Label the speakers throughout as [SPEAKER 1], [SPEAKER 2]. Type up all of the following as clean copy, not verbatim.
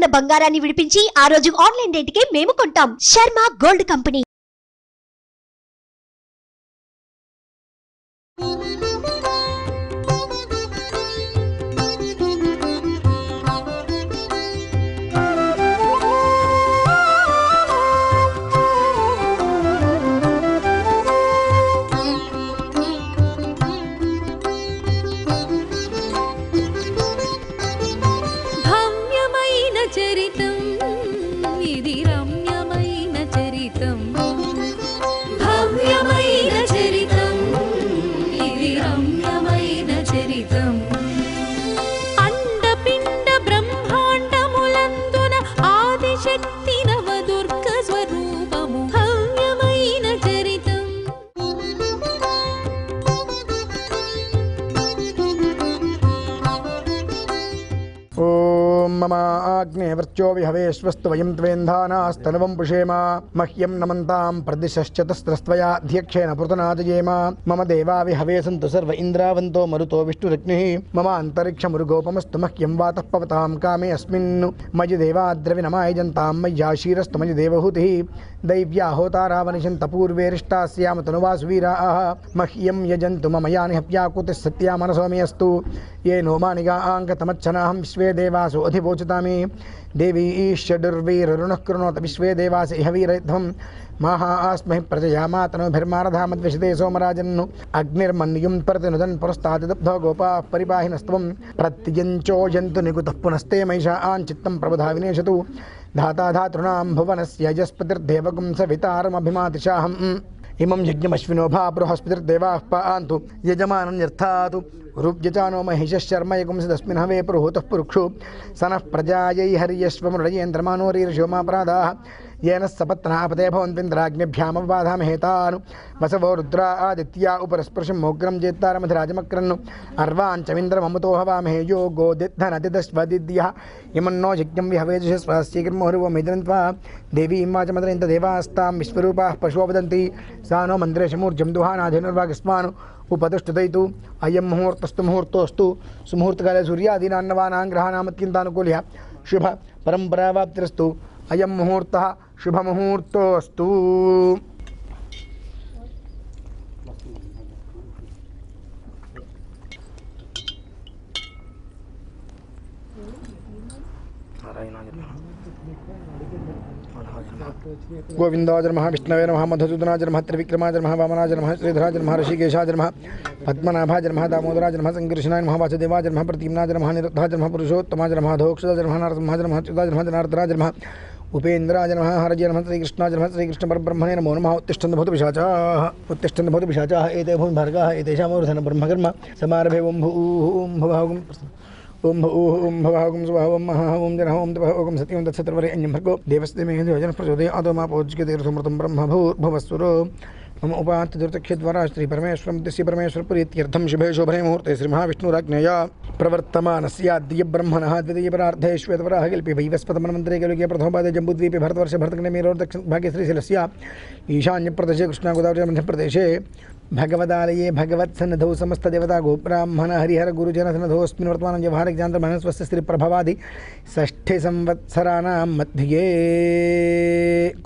[SPEAKER 1] ఉన్న బంగారాన్ని విడిపించి ఆ రోజు ఆన్లైన్ రేటుకే మేము కొంటాం. Sharma gold company.
[SPEAKER 2] मम आग्नेवर्चो विहवेश्वस्तु वयं त्वेन्धानास्तनवं पुषेम मह्यं नमन्तां प्रदिशश्चतस्रस्त्वया अध्यक्षेण पुरतनाजयेम मम देवा विहवे सन्तु सर्व इन्द्रावन्तो मरुतो विष्णुरग्निः मम अन्तरिक्षमुरुगोपमस्तु मह्यं वातः पवतां कामे अस्मिन् मयि देवाद्रविनमायजन्तां मय्याशीरस्तु मयि देवहूतिः दैव्या होतारावनिशन्त पूर्वेरिष्टास्याम तनुवासुवीराः मह्यं यजन्तु मम यानि हव्याकुतिः सत्या मनसो मे अस्तु ये नो मानिगा आङ्गतमच्छनाहं विश्वे देवासु अधिवोचतामि देवी षडुर्वीररुणः कृणोत विश्वे देवास इह वीरध्वं माहा आस्महि प्रजया मातनुभिर्मारधामद्विषदे सोमराजन्नु अग्निर्मन्युं प्रतिनुदन् पुरस्ताद्दब्धो गोपाः परिपाहिनस्त्वं प्रत्यञ्चो जन्तु निकुतः पुनस्ते महिषा आञ्चित्तं प्रबुधा विनेशतु धाता धातॄणां भुवनस्य यजस्पतिर्देवगुं सवितारमभिमातिशाहम् इमं यज्ञमश्विनो भा बृहस्पतिर्देवाः पान्तु यजमानन्यर्थातु रुव्यचानो महिषश्चर्मयगुंसदस्मिन् हवे पुरुहूतः पुरुक्षु सनः प्रजायै हर्यश्वमुरयेन्द्रमानोरीर्षोमापराधाः येन सपत्नापते भवन्त्विन्द्राग्निभ्यामवबाधामहेतानु वसवो रुद्रा आदित्या उपरस्पृशं मोग्रं जेत्तारमधिराजमक्रन्नु अर्वाञ्चमिन्द्रममुतो हवामहे यो गोदिद्धनदिदश्वदिद्यः इमन्नो यज्ञं विहवेजुषस्वास्यगिर्मोरुवमिदन्त्वा देवीं वाचमदरन्त देवास्तां विश्वरूपाः पशवो वदन्ति सा नो मन्दिरेशमूर्जं दुहानाधिनुर्वागस्मानु उपतिष्ठतैतु अयं मुहूर्तस्तु मुहूर्तोऽस्तु सुमुहूर्तकाले सूर्यादीनान्नवानां ग्रहाणामत्यन्तानुकूल्यः शुभ परम्परावाप्तिरस्तु अयं मुहूर्तः शुभमुहूर्तोऽस्तु गोविंदाय नमः विष्णवे नमः मधुसूदनाय नमः त्रिविक्रमाय नमः वामनाय नमः श्रीधराय नमः ऋषिकेशाय नमः पद्मनाभाय नमः दामोदराय नमः संकीर्षणाय नमः वासुदेवाय नमः प्रद्युम्नाय नमः निरुद्धाय नमः पुरुषोत्तमाय नमः धोक्षदाय नमः नरसिंहाय नमः च्युताय नमः जनार्दनाय नमः उपेन्द्राय नमः हरये नमः श्रीकृष्णाय नमः श्रीकृष्णपरब्रह्मणे नमो नमः उत्तिष्ठन्तु भवतु पिशाचाः एते भूमिभार्गाः एतेषामूर्धन ब्रह्मकर्म समारभे ओं भुवाहुं ओं भवाहुं सुभावं महाहुं जनः ओं तपहुं सत्यं तत्सर्वरे अन्यं भर्गो देवस्ते मे योजन प्रचोदयात् आदो मा पूज्यते ब्रह्म भूर्भुवस्सुरो मम उपांत दुर्तक्षद्वारा श्री परमेश्वरं दिस्य परमेश्वरपुरीत्यर्थं शुभे शोभने मुहूर्ते श्री महाविष्णुराज्ञया प्रवर्तमानस्याद्य ब्रह्मणः द्वितीयपरार्धे श्वेतवराहकल्पे वैवस्वतमन्वन्तरे कलियुगे प्रथमपादे जम्बूद्वीपे भारतवर्षे भरतखण्डे श्रीशैलस्य ईशान्यप्रदेशे कृष्णागोदावरी मध्यप्रदेशे भगवदालये भगवत्सन्निधौ समस्तदेवता गोब्राह्मण हरिहर गुरुजनसन्निधौऽस्मिन् वर्तमानं व्यवहारिकजान्तमनस्वस्य श्रीप्रभवादि षष्ठे संवत्सराणां मध्ये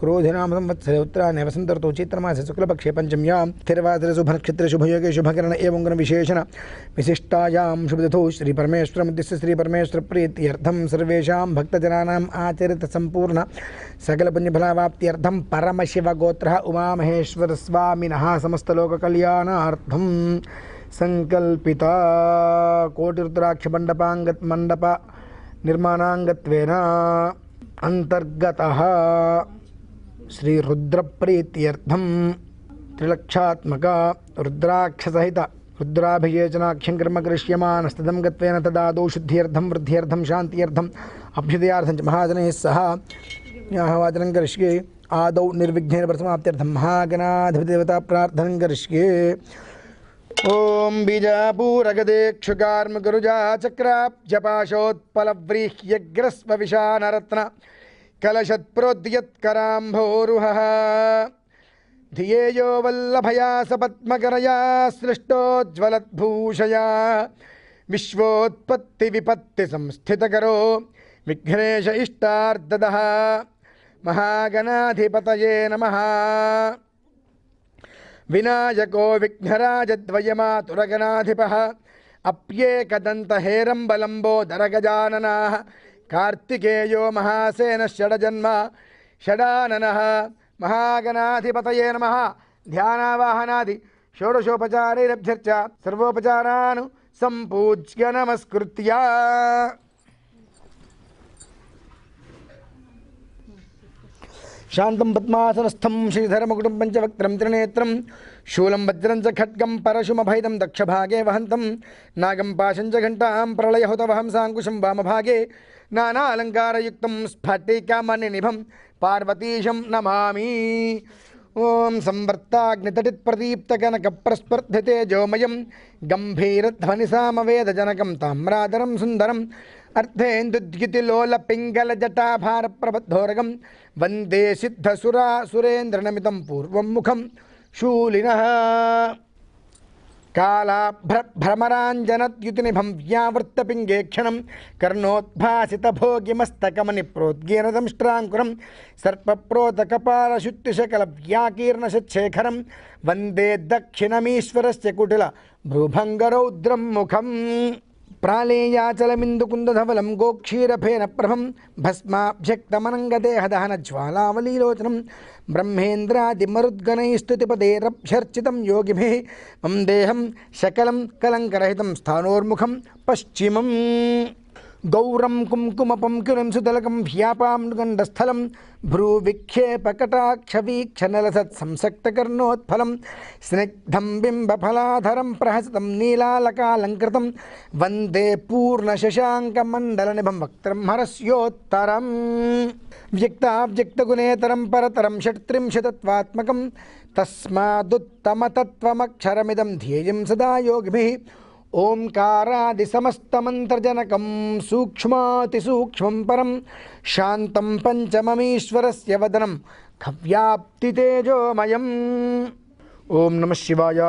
[SPEAKER 2] क्रोधिनाम संवत्सरे उत्तरायणे वसन्तऋतौ चैत्रमासे शुक्लपक्षे पञ्चम्यां स्थिरवासरे शुभनक्षत्रे शुभयोगे शुभकरण एवं गुणविशेषण विशिष्टायां शुभतिथौ श्रीपरमेश्वरमुद्दिश्य श्रीपरमेश्वरप्रीत्यर्थं सर्वेषां भक्तजनानाम् आचरितसम्पूर्ण सकलपुण्यफलावाप्त्यर्थं परमशिवगोत्रः उमामहेश्वरस्वामिनः समस्तलोककल्याणार्थं संकल्पिता कोटिरुद्राक्षमण्डप निर्माणाङ्गत्वेन अन्तर्गतः श्रीरुद्रप्रीत्यर्थं त्रिलक्षात्मक रुद्राक्षसहित रुद्राभिषेचनाख्यं कर्म करिष्यमानस्तदं गत्वेन तदादौ शुद्ध्यर्थं वृद्ध्यर्थं शान्त्यर्थम् अभ्युदयार्थं च महाजनैः सह वाचनं करिष्ये आदौ निर्विघ्नेन प्रसमाप्त्यर्थं महागणाधिपतिदेवता प्रार्थनं करिष्ये ओं बीजापूरगदेक्षुकार्मगुरुजा चक्राब्जपाशोत्पलव्रीह्यग्रस्वविशानरत्न कलशत्प्रोद्यत्कराम्भोरुहः धियेयो वल्लभया सपद्मकरया सृष्टोज्ज्वलद्भूषया विश्वोत्पत्तिविपत्तिसंस्थितकरो విఘ్నేశ ఇష్టార్థదః మహాగణాధిపతయే నమః వినాయకో విఘ్నరాజద్వయమాతురగణాధిపః అప్యేకదంతహేరంబలంబోదరగజాననః కార్తికేయో మహాసేన షడజన్మ షడాననః మహాగణాధిపతయే నమః ధ్యానావాహనాది షోడశోపచారైరభ్యర్చ సర్వోపచారాన్ సంపూజ్య నమస్కృత్య శాంతం పద్మాసనస్థం శ్రీధరముకుటం పంచవక్త్రం త్రినేత్రం శూలం వజ్రం చ ఖడ్గం పరశుమభైదం దక్షభాగే వహంతం నాగం పాశం చ ఘంటాం ప్రళయహుతవహం సాంకుశం వామభాగే నానాలంకారయుక్తం స్ఫటికమణినిభం పార్వతీశం నమామి ఓం సంవర్తాగ్నితటిత్ప్రదీప్తకనకప్రస్పర్ధితేజోమయం గంభీరధ్వనిసామవేదజనకం తామ్రాధరం సుందరం అర్థేందుద్గితిలోలపింగళజటాభారప్రబద్ధోరగం వందే సిద్ధసురాసురేంద్రనమితం పూర్వం ముఖం శూలినః కాళాభ్రమరాంజనద్యుతినిభం వ్యావృత్తపింగేక్షణం కర్ణోద్భాసితభోగిమస్తకమణిప్రోద్గీనదంష్ట్రాంకురం సర్పప్రోతకపాలశుత్తిశకలవ్యాకీర్ణశేఖరం వందే దక్షిణమీశ్వరస్య కుటిల భ్రూభంగరౌద్రం ముఖం ప్రాళేయాచలమిందుకుందధవలం గోక్షీరఫేన ప్రభం భస్మాభ్యక్తమనంగదేహదహనజ్వాలావలీలోచనం బ్రహ్మేంద్రాదిమరుద్గణైస్తుతిపదేరభ్యర్చితం యోగిభిः మం దేహం శకలం కలంకరహితం స్థానోర్ముఖం పశ్చిమం గౌరం కుంకుమపం కిరం సుతలకం హ్యాపాం గండస్థలం భ్రూవిక్షేపకటాక్షవీక్షణలసత్ సంసక్తకర్ణోత్ఫలం స్నిగ్ధం బింబఫలాధరం ప్రహసితం నీలాలకాలంకృతం వందే పూర్ణశశాంకమండలనిభం వక్త్రం హరస్యోత్తరం వ్యక్తావ్యక్తగుణేతరం పరతరం షట్త్రింశతత్వాత్మకం తస్మాదుత్తమతత్వమక్షరమిదం ధ్యేయం సదా యోగిభిः ఓంకారాదిసమస్తమంత్రజనకం సూక్ష్మాతిసూక్ష్మం పరం శాంతం పంచమమీశ్వరస్య వదనం ఖవ్యాప్తితేజోమయం. ఓం నమః శివాయ.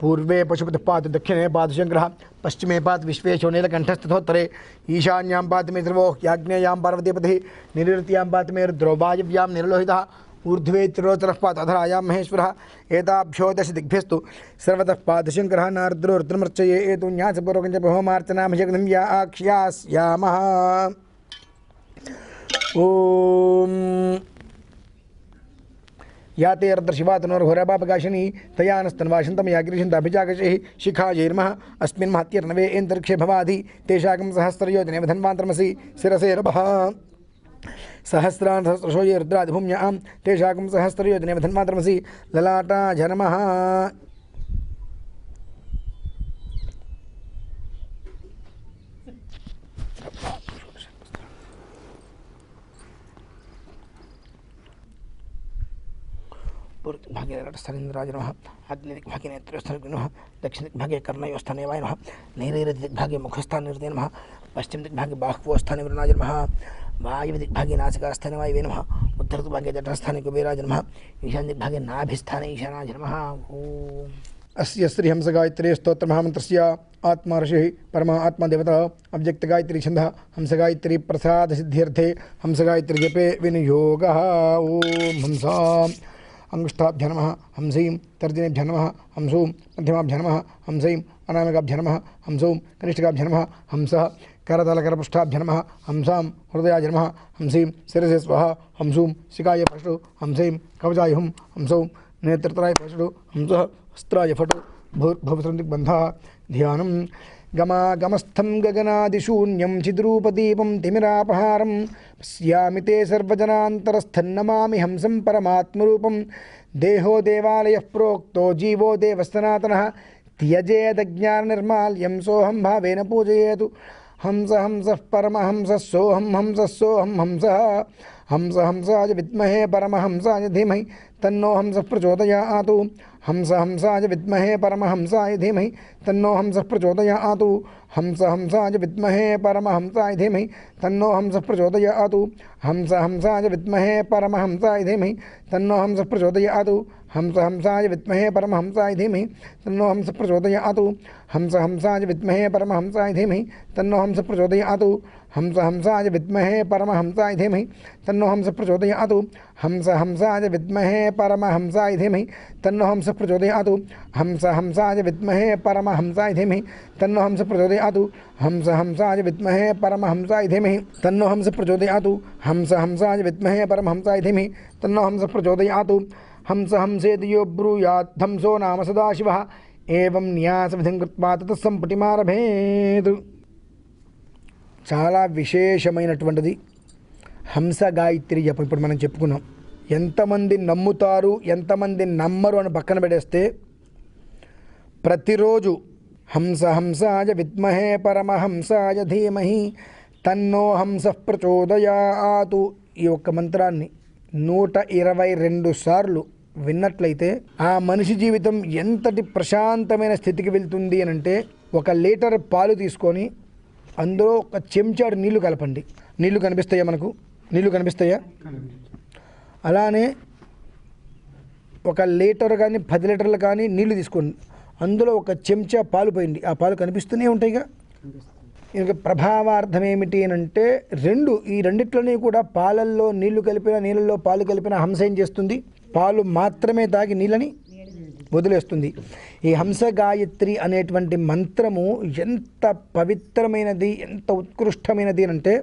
[SPEAKER 2] పూర్వే పశుపతిః పాతు దక్షిణే పాతు శంకరः పశ్చిమే పాతు విశ్వేశో నీలకంఠస్తథోత్తరే ఈశాన్యాం పాతు మే ధ్రువో యాజ్ఞేయాం పార్వతీపతిः నిరుత్యాం పాతు మే రుద్రో వాయవ్యాం నిరలోహితः ఊర్ధ్వే త్రిలోచనః పాతు అధరాయాం మహేశ్వరः ఏతాభ్యో దశ దిగ్భ్యస్తు సర్వతః పాతు శంకరः నారద్రో రుద్రమర్చయే ఏతు న్యాసపూర్వకం చ బహుమార్చనామశక్తిం యా ఆక్ష్యాస్యామः. ఓం యాతే రద్రశివాతనోర్ఘోరపాపకాశిని తయానస్తన్వాశంతం యాగ్రీషంతాభిజాకశైః శిఖాయైర్మః అస్మిన్ మహత్యర్నవే ఏంతరిక్షే భవాధి తేషాకం సహస్రయోజనే ధన్వాంతరమసి శిరసే నభః సహస్రాన్ సహస్రశో ఏ రుద్రాదిభూమ్యాం తేషాకం సహస్రయోజనే ధన్వాంతరమసి లలాటాయ నమః. పూర్తిభాగే రటస్థానేంద్రాయ నమః అగ్నిదిగ్భాగే నేత్రయోస్థానే నమః దక్షిణదిగ్భాగే కర్ణయోస్థానే వాయ నమః నైరుతిదిగ్భాగే ముఖస్థానే నమః పశ్చిమదిగ్భాగే బాహ్వోస్థానే వరుణాయ నమః వాయుదిగ్భాగే నాసికాస్థానే వాయువే నమః ఉత్తరదిగ్భాగే జఠరస్థానే కుబేరాయ నమః ఈశాన్యదిగ్భాగే నాభిస్థానే ఈశానాయ నమః. ఓం అస్య శ్రీ హంసగాయత్రీ స్తోత్రమహామంత్రస్య ఆత్మ ఋషి పరమ ఆత్మదేవత అవ్యక్తగాయత్రీ ఛందః హంసగాయత్రీ ప్రసాదసిద్ధ్యర్థే హంసగాయత్రీ జపే వినియోగः. ఓం హంసాం అంగుష్టాభ్య నమః హంసీం తర్జనేభ్య నమః హంసూం మధ్యమాభ్య నమః హంసీం అనామికాభ్య నమః హంసూం కనిష్ఠికాభ్య నమః హంసః కరతలకరపృష్ఠాభ్య నమః హంసాం హృదయాయ నమః హంసీం శిరసే స్వః హంసూం శిఖాయ పషు హంసీం కవచాయ హుం హంసౌం నేత్రత్రాయ పషు హంసః వస్త్రాయ ఫటు భూర్భవసందిగ్బంధः. ధ్యానం గమాగమస్థం గగనాదిశూన్యం చిద్రూపదీపం తిమిరాపహారం పశ్యామి తే సర్వజనాంతరస్థం నమామి హంసం పరమాత్మరూపం. దేహో దేవాలయః ప్రోక్తో జీవో దేవः సనాతనः త్యజేదజ్ఞాననిర్మాల్యం సోహం భావేన పూజయేతు. హంస హంసః పరమహంసः సోహం హంసः సోహం హంసः హంస హంసాయ విద్మహే పరమహంసాయ ధీమహి తన్నో హంసః ప్రచోదయాతు. హంస హంసాయ విద్మహే పరమహంసాయ ధీమహి తన్నో హంసః ప్రచోదయాతు. హంస హంసాయ విద్మహే పరమహంసాయ ధీమహి తన్నో హంసః ప్రచోదయాతు. హంస హంసాయ విద్మహే పరమహంసాయ ధీమహి తన్నో హంసః ప్రచోదయాతు. హంసాయ విద్మహే పరమహంసాయ ధీమహి తన్నో హంస ప్రచోదయాతు హంసాయ విద్మహే పరమహంసాయ ధీమహి తన్నో హంస ప్రచోదయాతు హంసాయ విద్మహే పరమహంసాయ ధీమహి తన్నో హంస ప్రచోదయాతు హంసాయ విద్మహే పరమహంసాయ ధీమహి తన్నో హంస ప్రచోదయాతు హంసాయ విద్మహే పరమహంసాయ ధీమహి తన్నో హంస ప్రచోదయాతు హంసాయ విద్మహే పరమహంసాయ ధీమహి తన్నో హంస ప్రచోదయాతు హంసాయ విద్మహే పరమహంసాయ ధీమహి తన్నో హంస ప్రచోదయాతు హంసేతి యో బ్రూయాత్ హంసో నామ సదాశివః ఏవం న్యాసవిధిం కృత్వా తతః సంపుటిమారభేత్. చాలా విశేషమైనటువంటిది హంస గాయత్రి జపం. ఇప్పుడు మనం చెప్పుకున్నాం. ఎంతమంది నమ్ముతారు ఎంతమంది నమ్మరు అని పక్కన పెడేస్తే ప్రతిరోజు హంసాయ విద్మహే పరమహంసాయ ధీమహి తన్నో హంస ప్రచోదయాతు ఈ ఒక్క మంత్రాన్ని 122 సార్లు విన్నట్లయితే ఆ మనిషి జీవితం ఎంతటి ప్రశాంతమైన స్థితికి వెళ్తుంది అని అంటే, 1 లీటర్ పాలు తీసుకొని అందులో 1 చెంచాడు నీళ్లు కలపండి. నీళ్లు కనిపిస్తాయా మనకు? నీళ్లు కనిపిస్తాయా? అలానే 1 లీటర్ కానీ 10 లీటర్లు కానీ నీళ్లు తీసుకోండి. అందులో 1 చెంచా పాలు పోయండి. ఆ పాలు కనిపిస్తూనే ఉంటాయిగా. ఇంక ప్రభావార్థం ఏమిటి అని అంటే ఈ రెండిట్లోనే కూడా పాలల్లో నీళ్లు కలిపిన నీళ్ళల్లో పాలు కలిపిన హంస ఏం చేస్తుంది? పాలు మాత్రమే తాగి నీళ్ళని వదిలేస్తుంది. ఈ హంస గాయత్రి అనేటువంటి మంత్రము ఎంత పవిత్రమైనది, ఎంత ఉత్కృష్టమైనది అంటే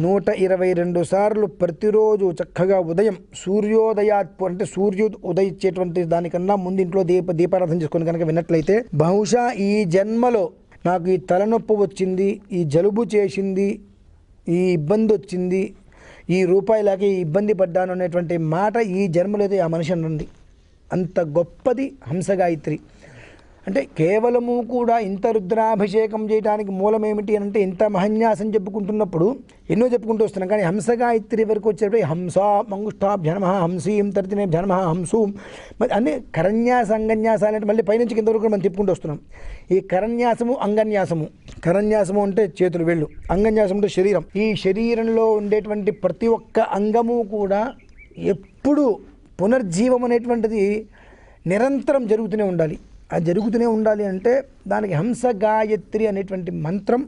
[SPEAKER 2] 122 సార్లు ప్రతిరోజు చక్కగా ఉదయం సూర్యోదయాత్ అంటే సూర్యుడు ఉదయించేటువంటి దానికన్నా ముందు ఇంట్లో దీపారాధన చేసుకొని కనుక విన్నట్లయితే బహుశా ఈ జన్మలో నాకు ఈ తలనొప్పి వచ్చింది, ఈ జలుబు చేసింది, ఈ ఇబ్బంది వచ్చింది, ఈ రూపాయిలాగే ఈ ఇబ్బంది పడ్డాను అనేటువంటి మాట ఈ జన్మలో అయితే ఆ మనిషి అనండి. అంత గొప్పది హంస గాయత్రి. అంటే కేవలము కూడా ఇంత రుద్రాభిషేకం చేయడానికి మూలం ఏమిటి అని అంటే ఇంత మహన్యాసం చెప్పుకుంటున్నప్పుడు ఎన్నో చెప్పుకుంటూ వస్తున్నాం. కానీ హంస గాయత్రి వరకు వచ్చేటప్పుడు హంస మంగుష్టాభ్యనమ హంసీం తర్తినే భ్యనమ హంసూం మరి అన్ని కరన్యాస అంగన్యాసాలు అంటే మళ్ళీ పైనుంచి కింద వరకు మనం చెప్పుకుంటూ వస్తున్నాం. ఈ కరన్యాసము కరన్యాసము అంటే చేతులు వేళ్ళు, అంగన్యాసం అంటే శరీరం. ఈ శరీరంలో ఉండేటువంటి ప్రతి ఒక్క అంగము కూడా ఎప్పుడు పునర్జీవం అనేటువంటిది నిరంతరం జరుగుతూనే ఉండాలి. అది జరుగుతూనే ఉండాలి అంటే దానికి హంస గాయత్రి అనేటువంటి మంత్రం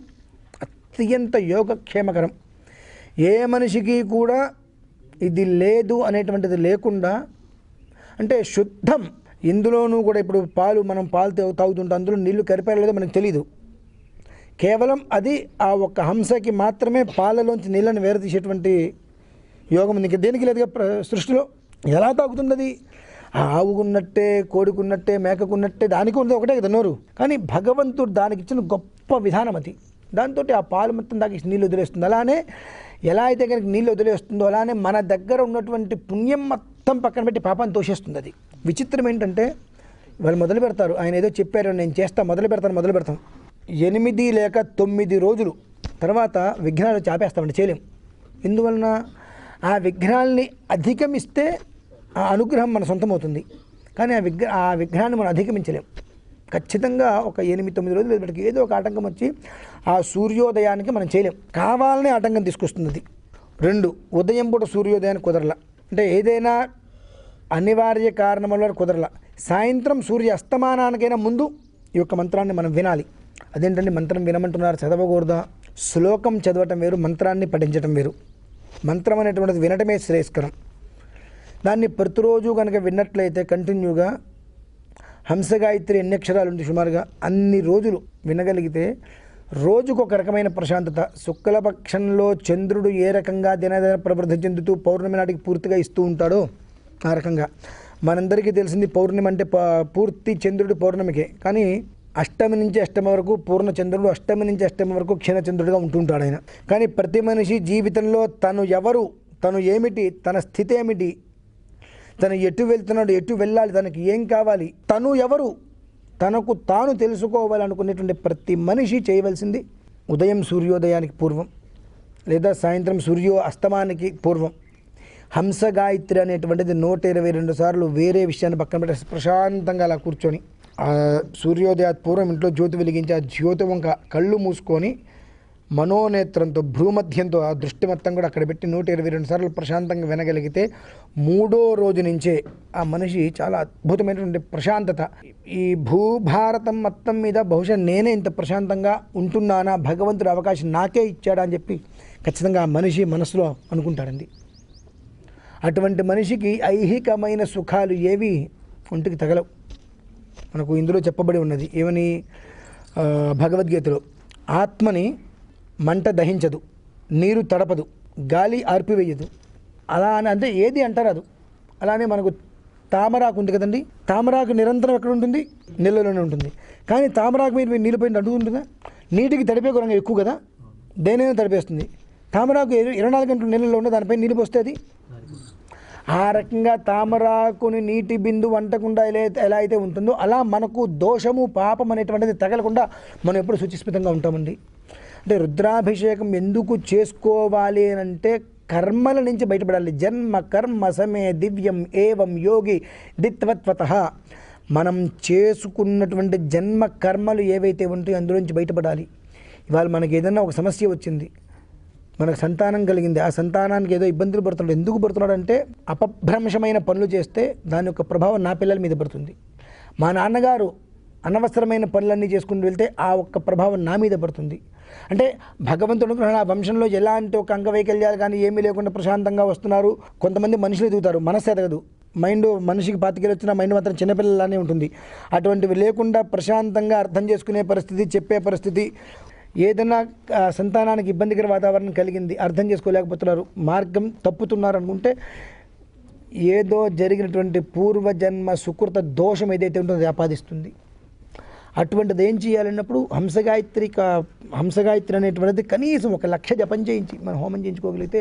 [SPEAKER 2] అత్యంత యోగక్షేమకరం. ఏ మనిషికి కూడా ఇది లేదు అనేటువంటిది లేకుండా అంటే శుద్ధం. ఇందులోనూ కూడా ఇప్పుడు మనం పాలు తాగుతుంటాం, అందులో నీళ్లు కరిపారో లేదో మనకు తెలియదు. కేవలం అది ఆ ఒక్క హంసకి మాత్రమే పాలలోంచి నీళ్ళని వేరు తీసేటువంటి యోగం ఉంది. దేనికి లేదుగా సృష్టిలో. ఎలా తాగుతున్నది? ఆవుకున్నట్టే, కోడికున్నట్టే, మేకకున్నట్టే దానికి ఉన్నది ఒకటే కదా నోరు. కానీ భగవంతుడు దానికి ఇచ్చిన గొప్ప విధానం అది. దాంతో ఆ పాలు మొత్తం దానికి నీళ్ళు వదిలేస్తుంది. అలానే ఎలా అయితే కనుక నీళ్ళు వదిలేస్తుందో అలానే మన దగ్గర ఉన్నటువంటి పుణ్యం మొత్తం పక్కన పెట్టి పాపాన్ని తోసేస్తుంది అది. విచిత్రం ఏంటంటే వాళ్ళు మొదలు పెడతారు, ఆయన ఏదో చెప్పారు నేను చేస్తా మొదలు పెడతాం 8 లేక 9 రోజులు తర్వాత విఘ్నాలు చాపేస్తామండి, చేయలేం. ఎందువలన ఆ విఘ్నాల్ని అధిగమిస్తే ఆ అనుగ్రహం మన సొంతమవుతుంది. కానీ ఆ విఘ్నాన్ని మనం అధిగమించలేం. ఖచ్చితంగా ఒక 8-9 రోజులు ఎదుటికి ఏదో ఒక ఆటంకం వచ్చి ఆ సూర్యోదయానికి మనం చేయలేం. కావాలనే ఆటంకం తీసుకొస్తుంది అది. 2 ఉదయం పూట సూర్యోదయానికి కుదరలా అంటే ఏదైనా అనివార్య కారణం వల్ల కుదరలా. సాయంత్రం సూర్య అస్తమానానికైనా ముందు ఈ యొక్క మంత్రాన్ని మనం వినాలి. అదేంటంటే మంత్రం వినమంటున్నారు, చదవకూడదా? శ్లోకం చదవటం వేరు, మంత్రాన్ని పఠించటం వేరు. మంత్రం అనేటువంటిది వినటమే శ్రేయస్కరం. దాన్ని ప్రతిరోజు కనుక విన్నట్లయితే కంటిన్యూగా హంస గాయత్రి ఎన్ని అక్షరాలు ఉంది సుమారుగా అన్ని రోజులు వినగలిగితే రోజుకు ఒక రకమైన ప్రశాంతత. శుక్లపక్షంలో చంద్రుడు ఏ రకంగా దినదిన ప్రవృద్ధి చెందుతూ పౌర్ణమి నాటికి పూర్తిగా ఇస్తూ ఉంటాడో ఆ రకంగా మనందరికీ తెలిసింది పౌర్ణమి అంటే పూర్తి చంద్రుడు పౌర్ణమికే. కానీ అష్టమి నుంచి అష్టమి వరకు పూర్ణ చంద్రుడు, అష్టమి నుంచి అష్టమి వరకు క్షీణచంద్రుడిగా ఉంటుంటాడు ఆయన. కానీ ప్రతి మనిషి జీవితంలో తను ఎవరు, తను ఏమిటి, తన స్థితి ఏమిటి, తను ఎటు వెళ్తున్నాడు, ఎటు వెళ్ళాలి, తనకి ఏం కావాలి, తను ఎవరు, తనకు తాను తెలుసుకోవాలనుకునేటువంటి ప్రతి మనిషి చేయవలసింది ఉదయం సూర్యోదయానికి పూర్వం లేదా సాయంత్రం అస్తమానికి పూర్వం హంస గాయత్రి అనేటువంటిది 122 సార్లు వేరే విషయాన్ని పక్కన పెట్టేసి ప్రశాంతంగా అలా కూర్చొని ఆ సూర్యోదయ పూర్వం ఇంట్లో జ్యోతి వెలిగించి ఆ జ్యోతి వంక కళ్ళు మూసుకొని మనోనేత్రంతో భ్రూమధ్యంతో ఆ దృష్టి మొత్తం కూడా అక్కడ పెట్టి 122 సార్లు ప్రశాంతంగా వినగలిగితే 3వ రోజు నుంచే ఆ మనిషి చాలా అద్భుతమైనటువంటి ప్రశాంతత. ఈ భూభారతం మొత్తం మీద బహుశా నేనే ఇంత ప్రశాంతంగా ఉంటున్నానా, భగవంతుడు అవకాశం నాకే ఇచ్చాడా అని చెప్పి ఖచ్చితంగా ఆ మనిషి మనసులో అనుకుంటాడండి. అటువంటి మనిషికి ఐహికమైన సుఖాలు ఏవి ఒంటికి తగలవు. మనకు ఇందులో చెప్పబడి ఉన్నది ఏమని, భగవద్గీతలో, ఆత్మని మంట దహించదు, నీరు తడపదు, గాలి ఆర్పివేయదు. అలా అని అంటే ఏది అంటారు. అలానే మనకు తామరాకు ఉంది కదండి, తామరాకు నిరంతరం ఎక్కడ ఉంటుంది, నీళ్ళలోనే ఉంటుంది. కానీ తామరాకు మీద నీళ్ళు పోయిన అడుగు ఉంటుందా, నీటికి తడిపే గుణంగా ఎక్కువ కదా, దేనైనా తడిపేస్తుంది. తామరాకు 24 గంటలు నీళ్ళలో ఉన్న దానిపై నీళ్ళు పోస్తే అది ఆ రకంగా తామరాకుని నీటి బిందు వంటకుండా ఎలా అయితే ఉంటుందో అలా మనకు దోషము పాపం అనేటువంటిది తగలకుండా మనం ఎప్పుడు శుచిస్మితంగా ఉంటామండి. అంటే రుద్రాభిషేకం ఎందుకు చేసుకోవాలి అని అంటే కర్మల నుంచి బయటపడాలి. జన్మ కర్మ సమే దివ్యం ఏవం యోగి దిత్వత్వతః. మనం చేసుకున్నటువంటి జన్మ కర్మలు ఏవైతే ఉంటాయో అందులోంచి బయటపడాలి. ఇవాళ మనకి ఏదైనా ఒక సమస్య వచ్చింది, మనకు సంతానం కలిగింది, ఆ సంతానానికి ఏదో ఇబ్బందులు పడుతున్నాడు. ఎందుకు పడుతున్నాడు అంటే అపభ్రంశమైన పనులు చేస్తే దాని యొక్క ప్రభావం నా పిల్లల మీద పడుతుంది. మా నాన్నగారు అనవసరమైన పనులన్నీ చేసుకుని వెళ్తే ఆ ఒక్క ప్రభావం నా మీద పడుతుంది. అంటే భగవంతుడు ఆ వంశంలో ఎలాంటి ఒక అంగవైకల్యాలు కానీ ఏమీ లేకుండా ప్రశాంతంగా వస్తున్నారు. కొంతమంది మనుషులు ఎదుగుతారు, మనసు ఎదగదు, మైండ్ మనిషికి 25 వచ్చిన మైండ్ మాత్రం చిన్నపిల్లలానే ఉంటుంది. అటువంటివి లేకుండా ప్రశాంతంగా అర్థం చేసుకునే పరిస్థితి, చెప్పే పరిస్థితి, ఏదైనా సంతానానికి ఇబ్బందికర వాతావరణం కలిగింది, అర్థం చేసుకోలేకపోతున్నారు, మార్గం తప్పుతున్నారు అనుకుంటే ఏదో జరిగినటువంటి పూర్వజన్మ సుకృత దోషం ఏదైతే ఉంటుందో అది ఆపాదిస్తుంది. అటువంటిది ఏం చేయాలన్నప్పుడు హంసగాయత్రి అనేటువంటిది కనీసం 1,00,000 జపం చేయించి మనం హోమం చేయించుకోగలిగితే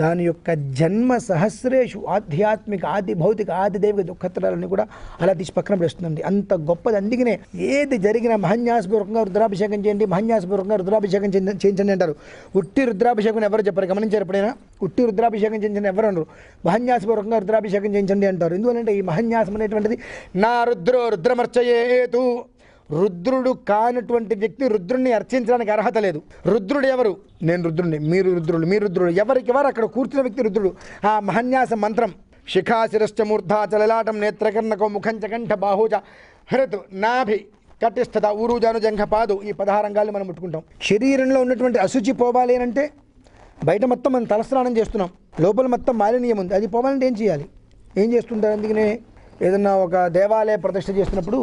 [SPEAKER 2] దాని యొక్క జన్మ సహస్రేషు ఆధ్యాత్మిక ఆది భౌతిక ఆది దైవిక దుఃఖత్రాలన్నీ కూడా అలా తీసి పక్కన పడేస్తుందండి. అంత గొప్పది. అందుకనే ఏది జరిగినా మహన్యాసపూర్వకంగా రుద్రాభిషేకం చేయండి, మహన్యాసపూర్వకంగా రుద్రాభిషేకం చేయించండి అంటారు. ఉట్టి రుద్రాభిషేకం ఎవరు చెప్పారు, గమనించారు ఎప్పుడైనా? ఉట్టి రుద్రాభిషేకం చేయించండి ఎవరు అనరు, మహన్యాసపూర్వకంగా రుద్రాభిషేకం చేయించండి అంటారు. ఎందుకంటే ఈ మహన్యాసం అనేటువంటిది నా రుద్రమర్చయేతు, రుద్రుడు కానటువంటి వ్యక్తి రుద్రుడిని అర్చించడానికి అర్హత లేదు. రుద్రుడు ఎవరు? నేను రుద్రుడిని, మీరు రుద్రుడు, మీరు రుద్రుడు, ఎవరికి వారు అక్కడ కూర్చున్న వ్యక్తి రుద్రుడు. ఆ మహన్యాస మంత్రం శిఖాశిరశ్చ మూర్ధాచలలాటం నేత్రకర్ణకో ముఖంచ కంఠ బాహుజ హృతు నాభి కటిస్థత ఊరుజాను జంఘ పాదు, ఈ 16 అంగాలు మనం ముట్టుకుంటాం. శరీరంలో ఉన్నటువంటి అశుచి పోవాలి అంటే బయట మొత్తం మనం తలస్నానం చేస్తున్నాం, లోపల మొత్తం మాలిన్యం ఉంది, అది పోవాలంటే ఏం చేయాలి? ఏం చేస్తుంటారు? అందుకనే ఏదన్నా ఒక దేవాలయ ప్రతిష్ఠ చేస్తున్నప్పుడు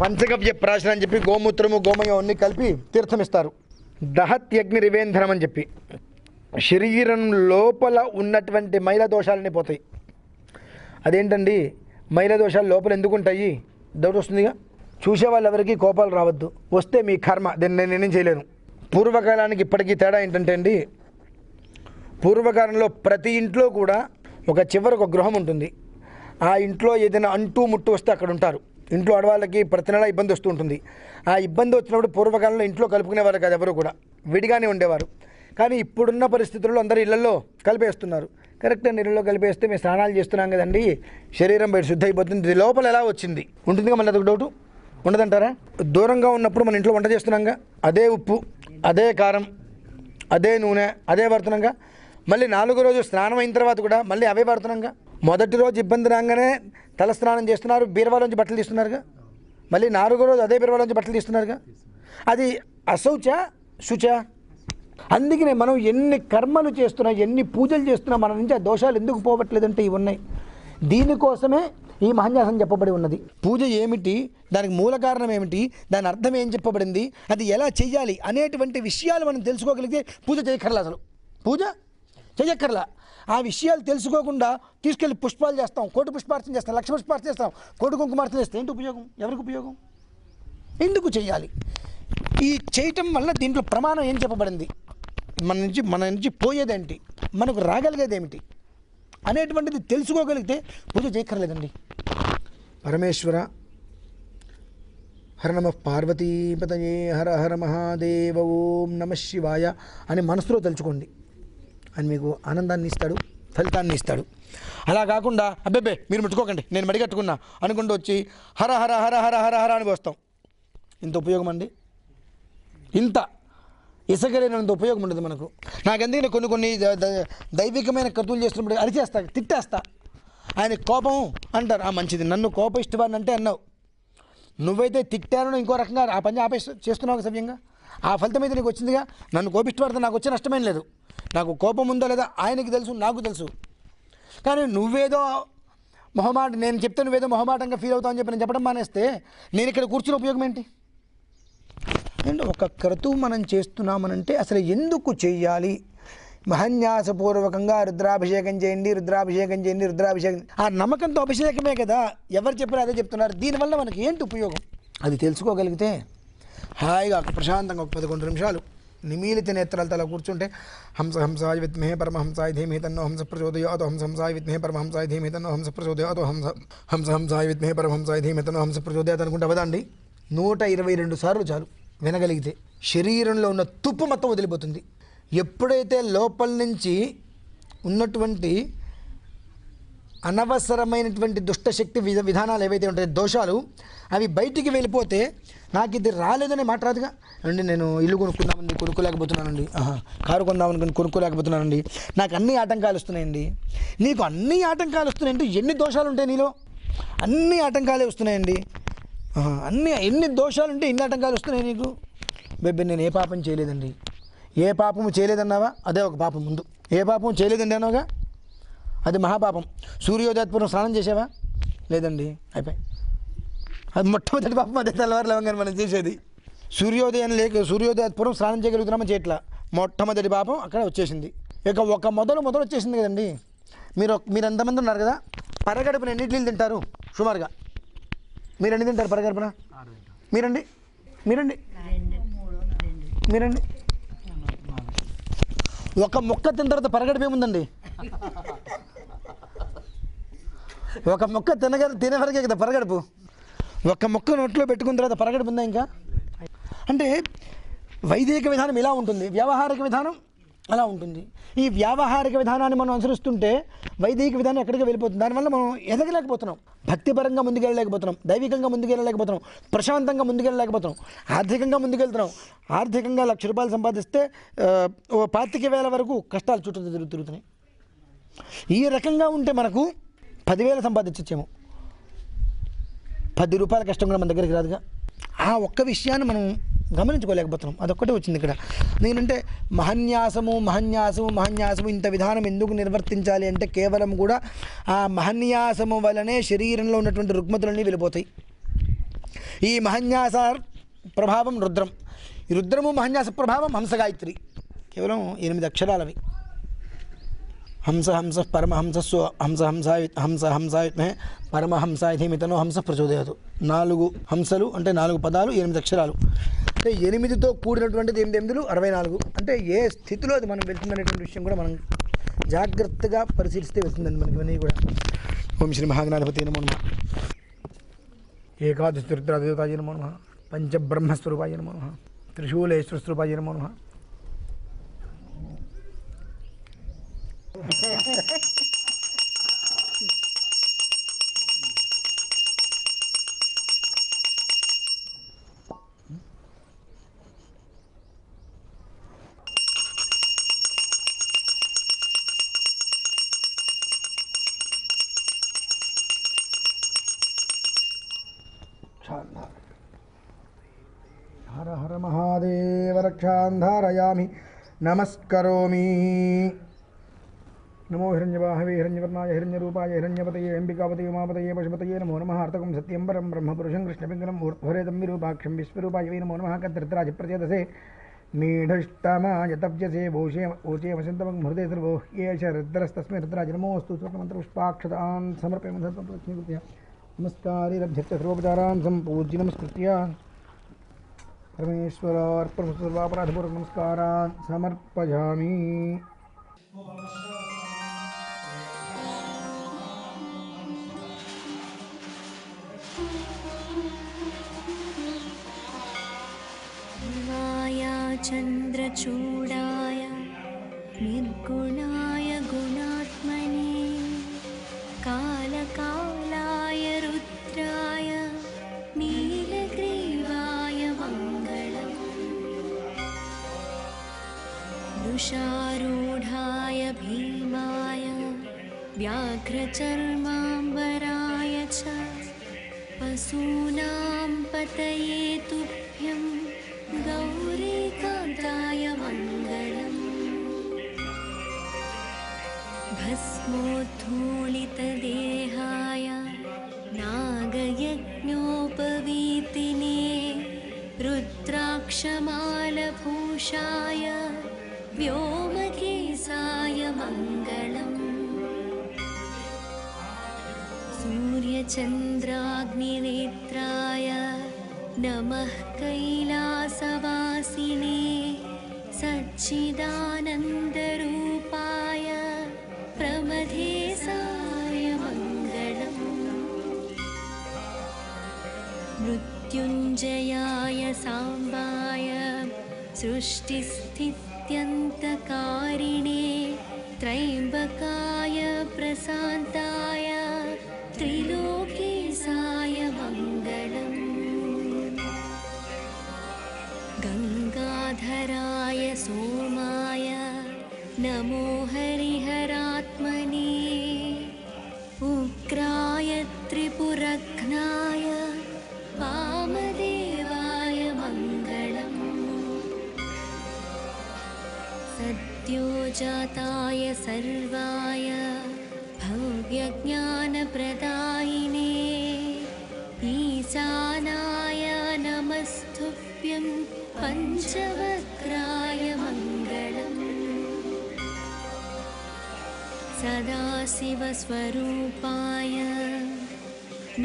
[SPEAKER 2] పంచగవ్య ప్రాశనం అని చెప్పి గోమూత్రము గోమయం అన్నీ కలిపి తీర్థమిస్తారు. దహత్యగ్ని రివేంధనం అని చెప్పి శరీరం లోపల ఉన్నటువంటి మైల దోషాలన్నీ పోతాయి. అదేంటండి మైల దోషాలు లోపల ఎందుకు ఉంటాయి? డౌట్ వస్తుందిగా. చూసే వాళ్ళు ఎవరికి కోపాలు రావద్దు, వస్తే మీ కర్మ, దీన్ని నేనేం చేయలేను. పూర్వకాలానికి ఇప్పటికీ తేడా ఏంటంటే అండి, పూర్వకాలంలో ప్రతి ఇంట్లో కూడా ఒక చివరికి ఒక గృహం ఉంటుంది. ఆ ఇంట్లో ఏదైనా అంటూ ముట్టు వస్తే అక్కడ ఉంటారు. ఇంట్లో ఆడవాళ్ళకి ప్రతి నెల ఇబ్బంది వస్తూ ఉంటుంది. ఆ ఇబ్బంది వచ్చినప్పుడు పూర్వకాలంలో ఇంట్లో కలుపుకునేవారు కాదు, ఎవరు కూడా విడిగానే ఉండేవారు. కానీ ఇప్పుడున్న పరిస్థితుల్లో అందరూ ఇళ్లలో కలిపేస్తున్నారు. కరెక్ట్గా నీళ్ళలో కలిపేస్తే మేము స్నానాలు చేస్తున్నాం కదండి, శరీరం బయట శుద్ధి అయిపోతుంది, లోపల ఎలా వచ్చింది ఉంటుందిగా, మళ్ళీ అదొక డౌటు ఉండదంటారా? దూరంగా ఉన్నప్పుడు మన ఇంట్లో వంట చేస్తున్నాంగా, అదే ఉప్పు, అదే కారం, అదే నూనె, అదే వాడుతున్నాంగా. మళ్ళీ 4వ రోజు స్నానం అయిన తర్వాత కూడా మళ్ళీ అవే వాడుతున్నాంగా. మొదటి రోజు ఇబ్బంది రాగానే తల స్నానం చేస్తున్నారు, బీరువాలోంచి బట్టలు తీస్తున్నారుగా. మళ్ళీ 4వ రోజు అదే బీరువాలోంచి బట్టలు తీస్తున్నారుగా. అది అశౌచ శుచ. అందుకనే మనం ఎన్ని కర్మలు చేస్తున్నా, ఎన్ని పూజలు చేస్తున్నా మన నుంచి ఆ దోషాలు ఎందుకు పోవట్లేదంటే ఇవి ఉన్నాయి. దీనికోసమే ఈ మహన్యాసం చెప్పబడి ఉన్నది. పూజ ఏమిటి, దానికి మూల కారణం ఏమిటి, దాని అర్థం ఏం చెప్పబడింది, అది ఎలా చేయాలి అనేటువంటి విషయాలు మనం తెలుసుకోగలిగితే పూజ చేయక్కర్లా, అసలు పూజ చేయక్కర్లా. ఆ విషయాలు తెలుసుకోకుండా తీసుకెళ్ళి పుష్పాలు చేస్తాం, కోటి పుష్పార్చన చేస్తాం, 1,00,000 పుష్పార్చన చేస్తాం, కోటి కుంకుమార్చన చేస్తాం. ఏంటి ఉపయోగం? ఎవరికి ఉపయోగం? ఎందుకు చేయాలి? ఈ చేయటం వల్ల దీంట్లో ప్రమాణం ఏం చెప్పబడింది, మన నుంచి పోయేదేంటి, మనకు రాగలిగేది ఏమిటి అనేటువంటిది తెలుసుకోగలిగితే పూజ చేయక్కర్లేదండి. పరమేశ్వర హర నమ పార్వతీపతయే హర హర మహాదేవ ఓం నమ శివాయ అని మనసులో తలుచుకోండి. అని మీకు ఆనందాన్ని ఇస్తాడు, ఫలితాన్ని ఇస్తాడు. అలా కాకుండా అబ్బెబ్బే మీరు ముట్టుకోకండి నేను మడిగట్టుకున్నా అనుకుంటూ వచ్చి హర హర హర హర హర హర అని వస్తాం. ఇంత ఉపయోగం అండి? ఇంత ఇసుక లేనంత ఉపయోగం ఉండదు మనకు. నాకు ఎందుకంటే కొన్ని దైవికమైన కృతులు చేస్తున్నప్పుడు అరిచేస్తా, తిట్టేస్తా. ఆయన కోపం అంటారు, మంచిది, నన్ను కోపిష్టవాడిని అంటే అన్నావు, నువ్వైతే తిట్టాను ఇంకో రకంగా ఆ పని చేస్తున్నావు సవ్యంగా, ఆ ఫలితం అయితే నీకు వచ్చిందిగా. నన్ను కోపిష్టపడితే నాకు వచ్చే నష్టమేం లేదు. నాకు కోపం ఉందో లేదా ఆయనకి తెలుసు, నాకు తెలుసు. కానీ నువ్వేదో మొహమాట, నేను చెప్తే నువ్వేదో మొహమాటంగా ఫీల్ అవుతావు అని చెప్పి నేను చెప్పడం మానేస్తే నేను ఇక్కడ కూర్చున్న ఉపయోగం ఏంటి? అండ్ ఒక క్రతువు మనం చేస్తున్నామనంటే అసలు ఎందుకు చెయ్యాలి? మహన్యాసపూర్వకంగా రుద్రాభిషేకం చేయండి, రుద్రాభిషేకం చేయండి, రుద్రాభిషేకం, ఆ నమ్మకంతో అభిషేకమే కదా. ఎవరు చెప్పారు అదే చెప్తున్నారు. దీనివల్ల మనకి ఏంటి ఉపయోగం అది తెలుసుకోగలిగితే హాయిగా ప్రశాంతంగా 11 నిమిషాలు నిమీలిత నేత్రాలతో అలా కూర్చుంటే హంస హంసాయ విద్మహే పరమహంసాయ ధీమహి తన్నో హంస ప్రచోదయాత్, హంస హంసాయ విద్మహే పరమహంసాయ ధీమహి తన్నో హంస ప్రచోదయాత్, హంస హంసాయ విద్మహే పరమహంసాయ ధీమహి తన్నో హంస ప్రచోదయాత్ అనుకుంటే అవదండి 122 సార్లు చాలు. వినగలిగితే శరీరంలో ఉన్న తుప్పు మొత్తం వదిలిపోతుంది. ఎప్పుడైతే లోపల నుంచి ఉన్నటువంటి అనవసరమైనటువంటి దుష్టశక్తి విధానాలు ఏవైతే ఉంటాయో, దోషాలు, అవి బయటికి వెళ్ళిపోతే నాకు ఇది రాలేదనే మాట రాదుగా. అండి నేను ఇల్లు కొనుక్కుందామని కొనుక్కోలేకపోతున్నానండి, కారు కొందామని కొనుక్కోలేకపోతున్నానండి, నాకు అన్ని ఆటంకాలు వస్తున్నాయండి. నీకు అన్ని ఆటంకాలు వస్తున్నాయంటే ఎన్ని దోషాలు ఉంటాయి నీలో? అన్ని ఆటంకాలే వస్తున్నాయండి. ఎన్ని దోషాలు ఉంటే ఎన్ని ఆటంకాలు వస్తున్నాయి నీకు? బెబ్బే నేను ఏ పాపం చేయలేదండి. ఏ పాపము చేయలేదన్నావా? అదే ఒక పాపం. ముందు ఏ పాపం చేయలేదండి అన్నావుగా, అది మహాపాపం. సూర్యోదయపూర్వం స్నానం చేసావా? లేదండి, అయిపోయి. అది మొట్టమొదటి పాపం. అదే తెల్లవారు లేవగానే మనం చేసేది. సూర్యోదయపూర్వం స్నానం చేయగలుగుతున్నామా? చేయట్లా. మొట్టమొదటి పాపం అక్కడ వచ్చేసింది. ఇక ఒక మొదలు వచ్చేసింది కదండి. మీరు ఎంతమంది ఉన్నారు కదా, పరగడుపున ఎన్ని ఇడ్లీలు తింటారు సుమారుగా? మీరు ఎన్ని తింటారు పరగడుపున? మీరండి ఒక మొక్క తిన్న తర్వాత పరగడుపు ఏముందండి? ఒక మొక్క తినే వరకే కదా పరగడుపు. ఒక మొక్క నోట్లో పెట్టుకున్న తర్వాత పరగడుపు ఉందా ఇంకా? అంటే వైదిక విధానం ఇలా ఉంటుంది, వ్యావహారిక విధానం అలా ఉంటుంది. ఈ వ్యావహారిక విధానాన్ని మనం అనుసరిస్తుంటే వైదిక విధానం ఎక్కడికి వెళ్ళిపోతుంది. దానివల్ల మనం ఎదగలేకపోతున్నాం, భక్తిపరంగా ముందుకెళ్ళలేకపోతున్నాం, దైవికంగా ముందుకెళ్ళలేకపోతున్నాం, ప్రశాంతంగా ముందుకెళ్ళలేకపోతున్నాం, ఆర్థికంగా ముందుకెళ్తున్నాం. ఆర్థికంగా 1,00,000 రూపాయలు సంపాదిస్తే 25,000 వరకు కష్టాలు చుట్టూ తిరుగుతున్నాయి. ఈ రకంగా ఉంటే మనకు 10,000 సంపాదించచ్చేమో, 10 రూపాయల కష్టం కూడా మన దగ్గరికి రాదుగా. ఆ ఒక్క విషయాన్ని మనం గమనించుకోలేకపోతున్నాం. అదొక్కటే వచ్చింది ఇక్కడ. నేనంటే మహన్యాసము ఇంత విధానం ఎందుకు నిర్వర్తించాలి అంటే కేవలం కూడా ఆ మహన్యాసము వలనే శరీరంలో ఉన్నటువంటి రుగ్మతులన్నీ వెళ్ళిపోతాయి. ఈ మహన్యాస ప్రభావం రుద్రం, ఈ రుద్రము మహన్యాస ప్రభావం హంసగాయత్రి. కేవలం 8 అక్షరాలవి. హంస పరమహంసస్సు హంసాయ పరమహంసాయ ధీమహి తన్నో హంస ప్రచోదయాత్. 4 హంసలు అంటే 4 పదాలు, 8 అక్షరాలు. అంటే 8తో కూడినటువంటిది 8 64. అంటే ఏ స్థితిలో అది మనం వెళ్తుందనేటువంటి విషయం కూడా మనం జాగ్రత్తగా పరిశీలిస్తే వెళ్తుందండి మనకి ఇవన్నీ కూడా. ఓం శ్రీ మహాగణాధిపతి నమో నమః. ఏకాదశి రుద్రాధిదేవతాయ నమో నమః. పంచబ్రహ్మస్వరూపాయ నమో నమః. త్రిశూలేశ్వర స్వరూపాయ నమో నమః. హర హర మహాదేవ రక్షాంధారయామి నమస్కరోమి. నమో హిరణ్యవాహవే హిరణ్యవర్ణాయ హిరణ్యరూపాయ హిరణ్యపతయే అంబికాపతయే ఉమాపతయే పశుపతయే నమో నమః. అర్థకం సత్యం పరం బ్రహ్మపురుషం కృష్ణపింగళం ఊర్ధ్వరేదం విరూపాక్షం విశ్వరూపాయ వై నమో నమః. కర్తృత్రాజిప్రచేతసే నీఢష్టమాయ తవ్యసే ఓచే వసంతమం హృదయ సర్వో ఏష రుద్రస్తస్మై రుద్రాజ నమోస్తు. స్వర్ణమంత్రపుష్పాక్షతాన్ సమర్పయామి సర్వలక్ష్మీకృత్య నమస్కారీరభ్యర్చ సర్వోపచారాన్ సంపూజ్య నమస్కృత్య పరమేశ్వరార్పణమస్తు. సర్వాపరాధపూర్వక నమస్కారాన్ సమర్పయామి.
[SPEAKER 3] చంద్రచూడాయ నిర్గుణాయ గుణాత్మనే కాలకాలాయ రుద్రాయ నీలగ్రీవాయ మంగళం. व्याघ्रचर्माम्बराय च पशूनां पतये तुभ्यं गौरीकान्ताय मङ्गलम् भस्मोद्धूलितदेहाय नागयज्ञोपवीतिने रुद्राक्षमालभूषाय व्योमकेशाय मङ्गलम् सूर्यचन्द्राग्निनेत्राय नमः कैलासवासिने सच्चिदानन्दरूपाय प्रमथेशाय मङ्गलम् मृत्युञ्जयाय साम्बाय सृष्टिस्थित्यन्तकारिणे त्रयम्बकाय प्रशान्ताय त्रिलोकेशाय मङ्गलम् गङ्गाधराय सोमाय नमो हरिहरात्मने उग्राय त्रिपुरघ्नाय वामदेवाय मङ्गलम् सद्योजाताय सर्वाय भव्यज्ञानप्रदायिने ईशानाय नमस्तुभ्यं पञ्चवक्त्राय मङ्गलम् सदाशिवस्वरूपाय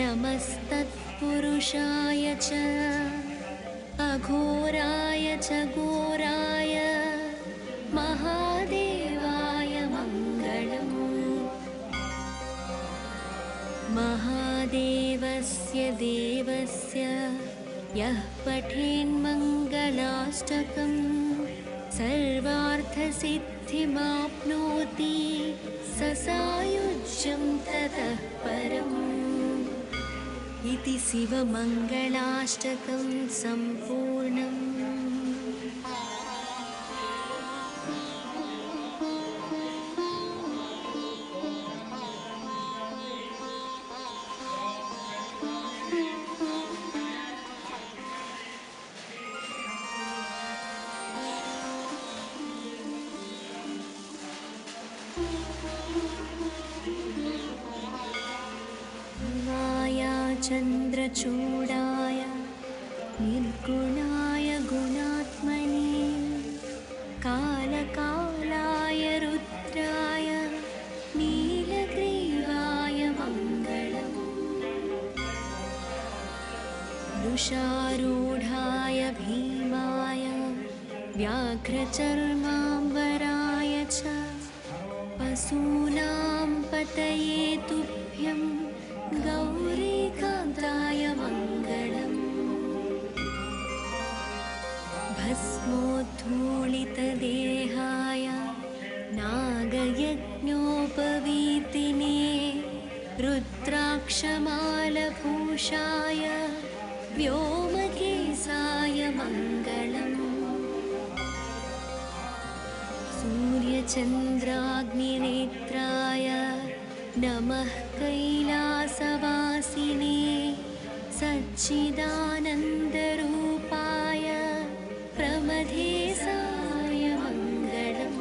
[SPEAKER 3] नमस्तत्पुरुषाय च अघोराय च घोराय महादेवाय मङ्गलम् महादेवस्य देवस्य यः पठेन्मङ्गलाष्टकं सर्वार्थसिद्धिमाप्नोति स सायुज्यं ततः परम् इति शिवमङ्गलाष्टकं सम्पूर्णम्। चन्द्रचूडाय निर्गुणाय गुणात्मने कालकालाय रुद्राय नीलग्रीवाय मङ्गलम् वृषारूढाय भीमाय व्याघ्रचर्माम्बराय च पशूनां पतये तुभ्यं गौरीकान्ताय मङ्गलम् भस्मोद्धूलितदेहाय नागयज्ञोपवीतिने रुद्राक्षमालभूषाय व्योमकेशाय मङ्गलम् सूर्यचन्द्राग्निनेत्राय नमः कैलासवासिने सच्चिदानन्दरूपाय प्रमथेशाय मङ्गलम्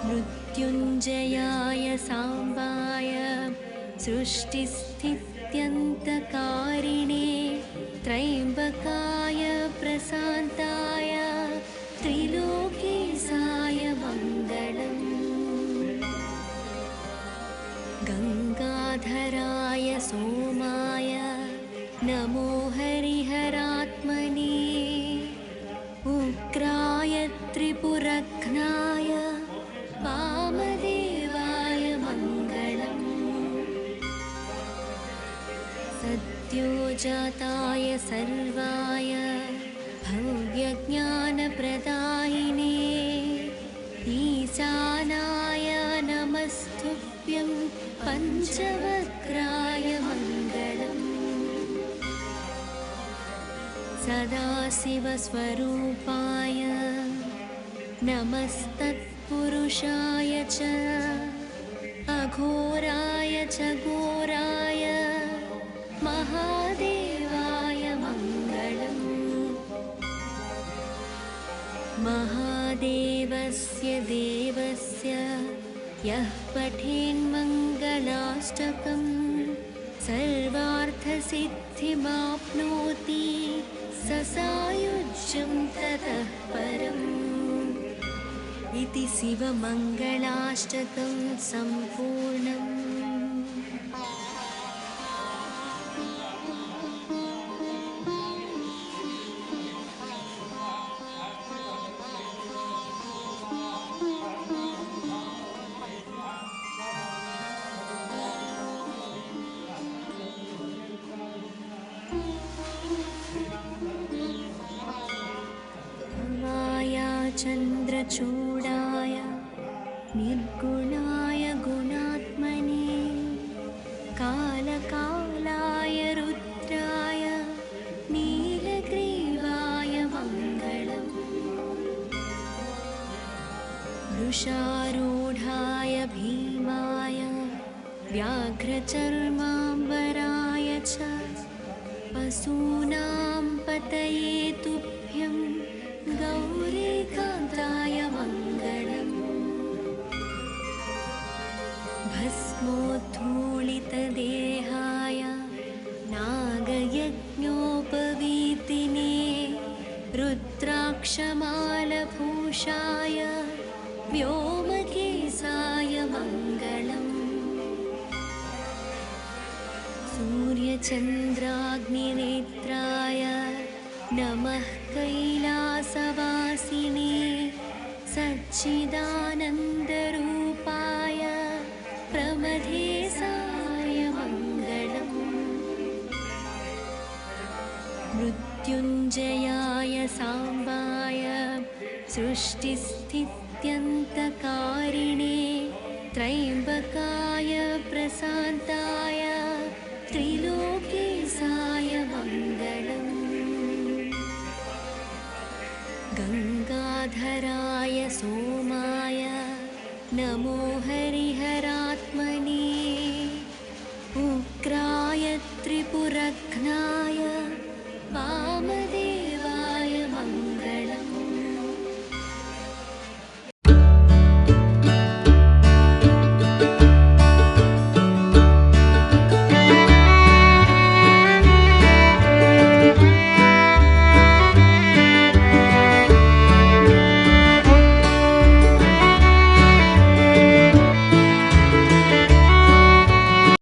[SPEAKER 3] मृत्युञ्जयाय साम्बाय सृष्टिस्थित्यन्तकारिणे त्र्यम्बकाय प्रशान्ताय त्रिलोकेशाय मङ्गलम् गङ्गाधराय सोमाय नमो हरिहरात्मने उग्राय त्रिपुरघ्नाय वामदेवाय मङ्गलम् सद्योजाताय सर्वाय भव्यज्ञानप्रदायिने ईशानाय नमस्तुभ्यं पञ्चवक्त्राय मङ्गलम् सदाशिवस्वरूपाय नमस्तत् पुरुषाय च अघोराय च घोराय महादेवाय मङ्गलम्। महादेवस्य देवस्य यः पठेन्मङ्गलाष्टकम् सर्वार्थसिद्धिमाप्नोति स सायुज्यं ततः परम्। इति शिवमङ्गलाष्टकं सम्पूर्णम्। चन्द्रचूडाय निर्गुणाय गुणात्मने कालकालाय रुद्राय नीलग्रीवाय मङ्गलम्। वृषारूढाय भीमाय व्याघ्रचर्माम्बराय च पशूनां पतये तुभ्यं गौरीकान्ताय मङ्गलम्। भस्मोद्धूलितदेहाय नागयज्ञोपवीतिने रुद्राक्षमालभूषाय व्योमकेशाय मङ्गलम्। सूर्यचन्द्राग्निनेत्राय नमः कैलासवासिने सच्चिदानन्दरूपाय प्रमथेशाय मङ्गलम्। मृत्युञ्जयाय साम्बाय सृष्टिस्थित्यन्तकारिणे त्रयम्बकाय प्रशान्ताय त्रिलोकेशाय मङ्गलम्। गङ्गाधराय सोमाय नमो हरिहरात्मने उग्राय त्रिपुरघ्नाय वामदेवाय